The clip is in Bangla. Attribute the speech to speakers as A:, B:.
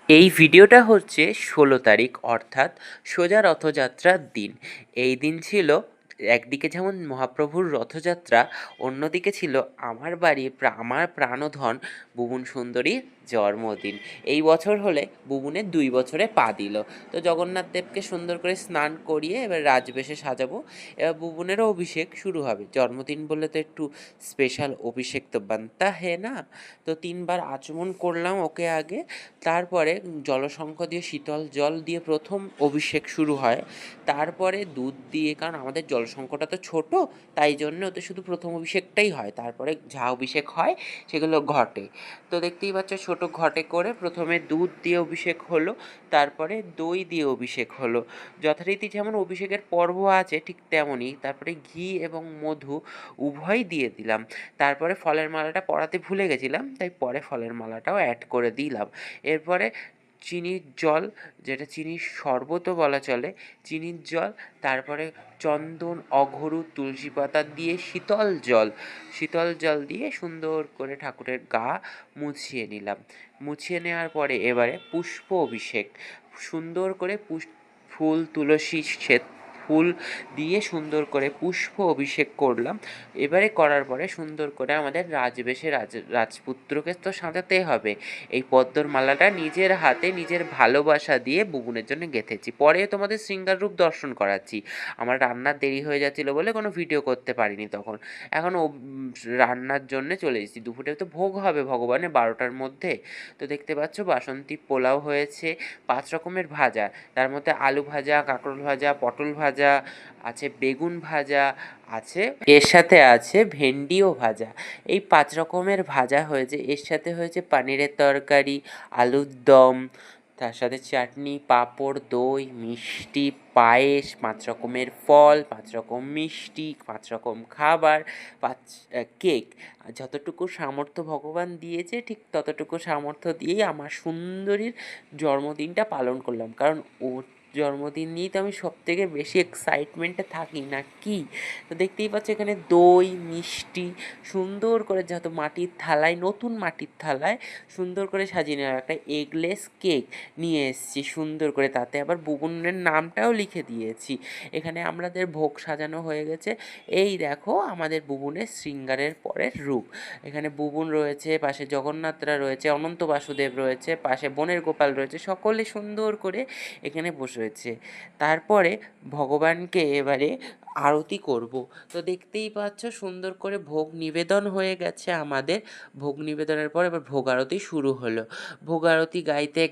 A: এই ভিডিওটা হচ্ছে ১৬ তারিখ, অর্থাৎ সোজা রথযাত্রার দিন। এই দিন ছিল একদিকে যেমন মহাপ্রভুর রথযাত্রা, অন্যদিকে ছিল আমার বাড়ি আমার প্রাণধন বুবুন সুন্দরীর জন্মদিন। এই বছর হলে বুবুনের ২ বছরে পা দিল। তো জগন্নাথ দেবকে সুন্দর করে স্নান করিয়ে এবার রাজবেশে সাজাবো। এবার বুবুনেরও অভিষেক শুরু হবে। জন্মদিন বলে তো একটু স্পেশাল অভিষেক তো বানতা হে না। তো ৩ বার আচমন করলাম ওকে আগে। তারপরে জলশঙ্খ দিয়ে শীতল জল দিয়ে প্রথম অভিষেক শুরু হয়। তারপরে দুধ দিয়ে, কারণ আমাদের জলশঙ্খটা তো ছোট, তাই জন্য ওতে শুধু প্রথম অভিষেকটাই হয়। তারপরে যা অভিষেক হয় সেগুলো ঘটে। তো দেখতেই পাচ্ছ ছোট ঘটে করে প্রথমে দুধ দিয়ে অভিষেক হলো, তারপরে দই দিয়ে অভিষেক হলো। যথারীতি যেমন অভিষেকের পর্ব আছে ঠিক তেমনই। তারপরে ঘি এবং মধু উভয়ই দিয়ে দিলাম। তারপরে ফলের মালাটা পরাতে ভুলে গেছিলাম, তাই পরে ফলের মালাটাও অ্যাড করে দিলাম। এরপরে চিনির জল, যেটা চিনির শরবতও বলা চলে, চিনির জল, তারপরে চন্দন, অঘরু, তুলসী পাতা দিয়ে শীতল জল দিয়ে সুন্দর করে ঠাকুরের গা মুছিয়ে নিলাম। মুছিয়ে নেওয়ার পরে এবারে পুষ্প অভিষেক সুন্দর করে ফুল, তুলসী ফুল দিয়ে সুন্দর করে পুষ্প অভিষেক করলাম। এবারে করার পরে সুন্দর করে আমাদের রাজবেশে রাজপুত্রকে তো সাজাতে হবে। এই পদ্মর মালাটা নিজের হাতে নিজের ভালোবাসা দিয়ে বুবুনের জন্য গেঁথেছি। পরে তোমাদের শৃঙ্গার রূপ দর্শন করাচ্ছি। আমার রান্নার দেরি হয়ে যাচ্ছিলো বলে কোনো ভিডিও করতে পারিনি তখন। এখন রান্নার জন্যে চলে এসেছি। দুপুরে তো ভোগ হবে ভগবানের ১২টার মধ্যে। তো দেখতে পাচ্ছ বাসন্তী পোলাও হয়েছে, ৫ রকমের ভাজা। তার মধ্যে আলু ভাজা, কাঁকরোল ভাজা, পটল ভাজা আছে, বেগুন ভাজা আছে, এর সাথে আছে ভেন্ডিও ভাজা। এই ৫ রকমের ভাজা হয়েছে। এর সাথে হয়েছে পনিরের তরকারি, আলুর দম, তার সাথে চাটনি, পাঁপড়, দই, মিষ্টি, পায়েস, ৫ রকমের ফল, ৫ রকম মিষ্টি, ৫ রকম খাবার, কেক। যতটুকু সামর্থ্য ভগবান দিয়েছে ঠিক ততটুকু সামর্থ্য দিয়েই আমার সুন্দরীর জন্মদিনটা পালন করলাম। কারণ ওর জন্মদিন নিয়েই তো আমি সবথেকে বেশি এক্সাইটমেন্টে থাকি না কি। তো দেখতেই পাচ্ছ এখানে দই, মিষ্টি সুন্দর করে, যত মাটির থালায়, নতুন মাটির থালায় সুন্দর করে সাজিয়ে নেওয়া একটা এগলেস কেক নিয়ে এসেছি সুন্দর করে। তাতে আবার বুবুনের নামটাও লিখে দিয়েছি। এখানে আমাদের ভোগ সাজানো হয়ে গেছে। এই দেখো আমাদের বুবুনের শৃঙ্গারের পরের রূপ। এখানে বুবুন রয়েছে, পাশে জগন্নাথরা রয়েছে, অনন্ত বাসুদেব রয়েছে, পাশে বনের গোপাল রয়েছে, সকলে সুন্দর করে এখানে বসে রয়েছে। তারপরে ভগবানকে এবারে আরতি করব। তো দেখতেই পাচ্ছ সুন্দর করে ভোগ নিবেদন হয়ে গেছে আমাদের। ভোগ নিবেদনের পর এবার ভোগ আরতি শুরু হলো। ভোগ আরতি গাইতে